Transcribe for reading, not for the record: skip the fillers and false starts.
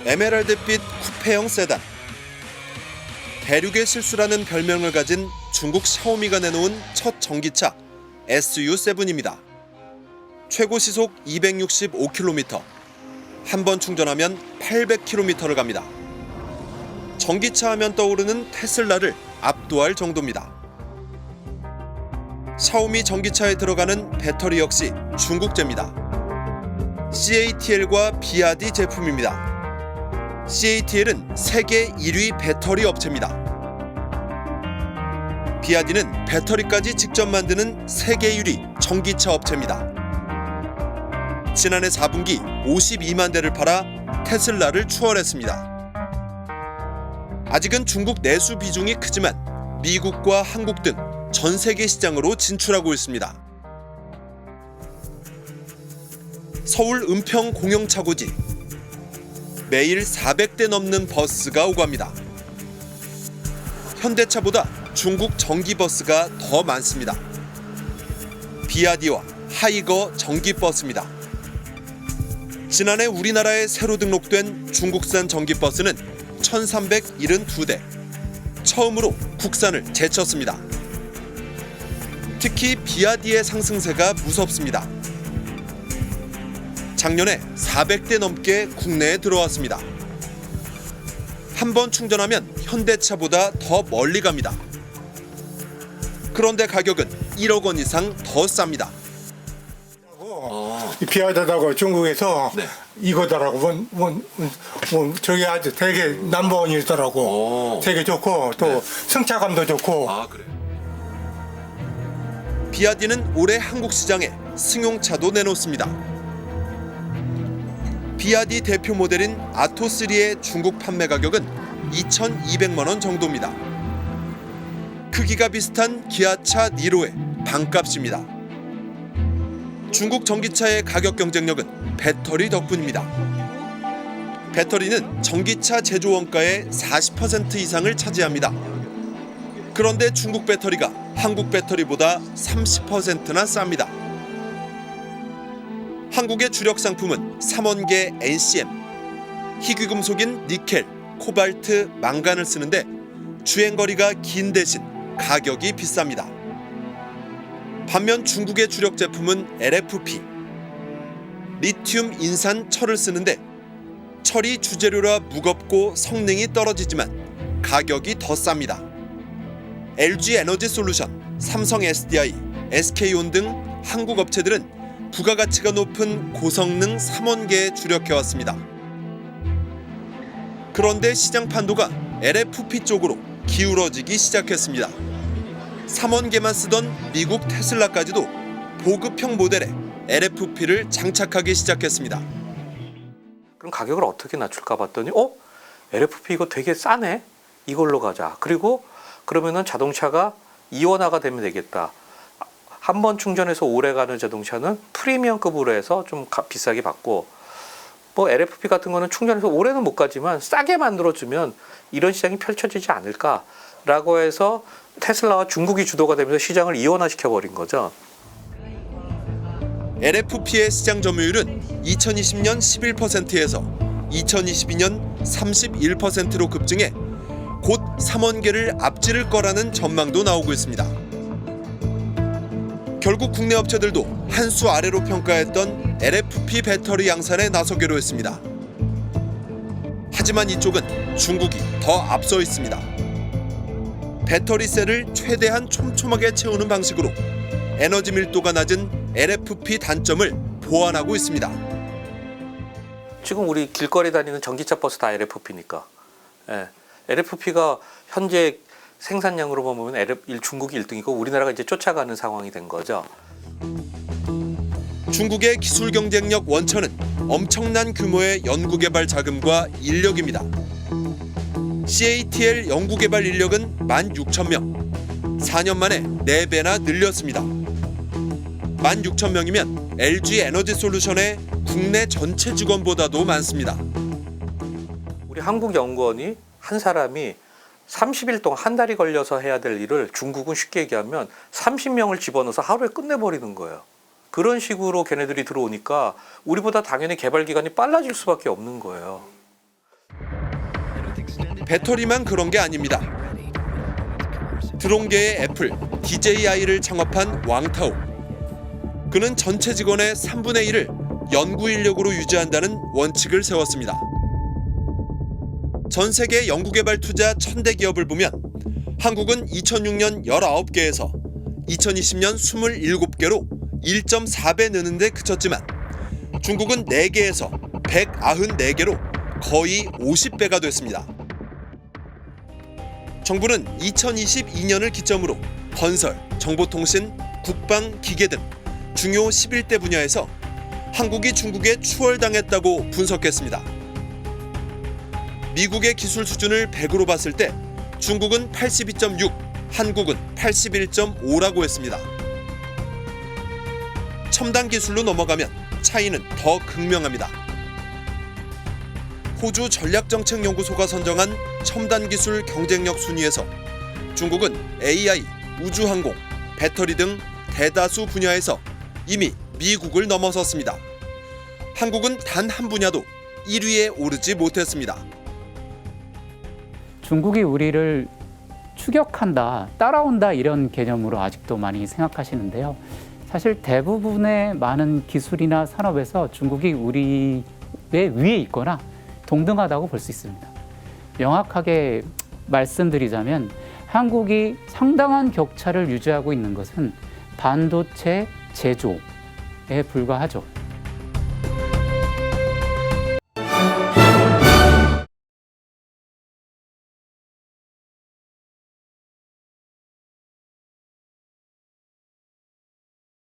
에메랄드빛 쿠페형 세단. 대륙의 실수라는 별명을 가진 중국 샤오미가 내놓은 첫 전기차 SU7입니다. 최고 시속 265km. 한 번 충전하면 800km를 갑니다. 전기차 하면 떠오르는 테슬라를 압도할 정도입니다. 샤오미 전기차에 들어가는 배터리 역시 중국제입니다. CATL과 비아디 제품입니다. CATL은 세계 1위 배터리 업체입니다. 비아디는 배터리까지 직접 만드는 세계 1위 전기차 업체입니다. 지난해 4분기 52만 대를 팔아 테슬라를 추월했습니다. 아직은 중국 내수 비중이 크지만 미국과 한국 등 전 세계 시장으로 진출하고 있습니다. 서울 은평 공영차고지. 매일 400대 넘는 버스가 오갑니다. 현대차보다 중국 전기버스가 더 많습니다. 비아디와 하이거 전기버스입니다. 지난해 우리나라에 새로 등록된 중국산 전기버스는 1,372대. 처음으로 국산을 제쳤습니다. 특히 비아디의 상승세가 무섭습니다. 작년에 400대 넘게 국내에 들어왔습니다. 한 번 충전하면 현대차보다 더 멀리 갑니다. 그런데 가격은 1억 원 이상 더 쌉니다. 비하다고 중국에서 네. 이거더라고. 저기 아주 되게 넘버원이더라고. 되게 좋고 또 네. 승차감도 좋고. 아, 그래요? 비아디는 올해 한국 시장에 승용차도 내놓습니다. 비아디 대표 모델인 아토3의 중국 판매 가격은 2,200만 원 정도입니다. 크기가 비슷한 기아차 니로의 반값입니다. 중국 전기차의 가격 경쟁력은 배터리 덕분입니다. 배터리는 전기차 제조 원가의 40% 이상을 차지합니다. 그런데 중국 배터리가 한국 배터리보다 30%나 쌉니다. 한국의 주력 상품은 삼원계 NCM, 희귀금속인 니켈, 코발트, 망간을 쓰는데 주행거리가 긴 대신 가격이 비쌉니다. 반면 중국의 주력 제품은 LFP, 리튬 인산 철을 쓰는데 철이 주재료라 무겁고 성능이 떨어지지만 가격이 더 쌉니다. LG 에너지 솔루션, 삼성 SDI, SK온 등 한국 업체들은 부가가치가 높은 고성능 삼원계에 주력해왔습니다. 그런데 시장 판도가 LFP 쪽으로 기울어지기 시작했습니다. 삼원계만 쓰던 미국 테슬라까지도 보급형 모델에 LFP를 장착하기 시작했습니다. 그럼 가격을 어떻게 낮출까 봤더니 LFP 이거 되게 싸네? 이걸로 가자. 그리고 그러면은 자동차가 이원화가 되면 되겠다. 한 번 충전해서 오래 가는 자동차는 프리미엄급으로 해서 좀 비싸게 받고 LFP 같은 거는 충전해서 오래는 못 가지만 싸게 만들어주면 이런 시장이 펼쳐지지 않을까라고 해서 테슬라와 중국이 주도가 되면서 시장을 이원화시켜버린 거죠. LFP의 시장 점유율은 2020년 11%에서 2022년 31%로 급증해 곧 삼원계를 앞지를 거라는 전망도 나오고 있습니다. 결국 국내 업체들도 한 수 아래로 평가했던 LFP 배터리 양산에 나서기로 했습니다. 하지만 이쪽은 중국이 더 앞서 있습니다. 배터리셀을 최대한 촘촘하게 채우는 방식으로 에너지 밀도가 낮은 LFP 단점을 보완하고 있습니다. 지금 우리 길거리 다니는 전기차 버스 다 LFP니까. LFP가 현재 생산량으로 보면 중국이 1등이고 우리나라가 이제 쫓아가는 상황이 된 거죠. 중국의 기술 경쟁력 원천은 엄청난 규모의 연구개발 자금과 인력입니다. CATL 연구개발 인력은 16,000명, 4년 만에 4배나 늘렸습니다. 16,000명이면 LG 에너지 솔루션의 국내 전체 직원보다도 많습니다. 우리 한국연구원이 한 사람이 30일 동안 한 달이 걸려서 해야 될 일을 중국은 쉽게 얘기하면 30명을 집어넣어서 하루에 끝내버리는 거예요. 그런 식으로 걔네들이 들어오니까 우리보다 당연히 개발 기간이 빨라질 수밖에 없는 거예요. 배터리만 그런 게 아닙니다. 드론계의 애플, DJI를 창업한 왕타오. 그는 전체 직원의 3분의 1을 연구 인력으로 유지한다는 원칙을 세웠습니다. 전 세계 연구개발 투자 1000대 기업을 보면 한국은 2006년 19개에서 2020년 27개로 1.4배 느는 데 그쳤지만 중국은 4개에서 194개로 거의 50배가 됐습니다. 정부는 2022년을 기점으로 건설, 정보통신, 국방, 기계 등 중요 11대 분야에서 한국이 중국에 추월당했다고 분석했습니다. 미국의 기술 수준을 100으로 봤을 때 중국은 82.6, 한국은 81.5라고 했습니다. 첨단 기술로 넘어가면 차이는 더 극명합니다. 호주 전략정책연구소가 선정한 첨단 기술 경쟁력 순위에서 중국은 AI, 우주항공, 배터리 등 대다수 분야에서 이미 미국을 넘어섰습니다. 한국은 단 한 분야도 1위에 오르지 못했습니다. 중국이 우리를 추격한다, 따라온다 이런 개념으로 아직도 많이 생각하시는데요. 사실 대부분의 많은 기술이나 산업에서 중국이 우리의 위에 있거나 동등하다고 볼 수 있습니다. 명확하게 말씀드리자면 한국이 상당한 격차를 유지하고 있는 것은 반도체 제조에 불과하죠.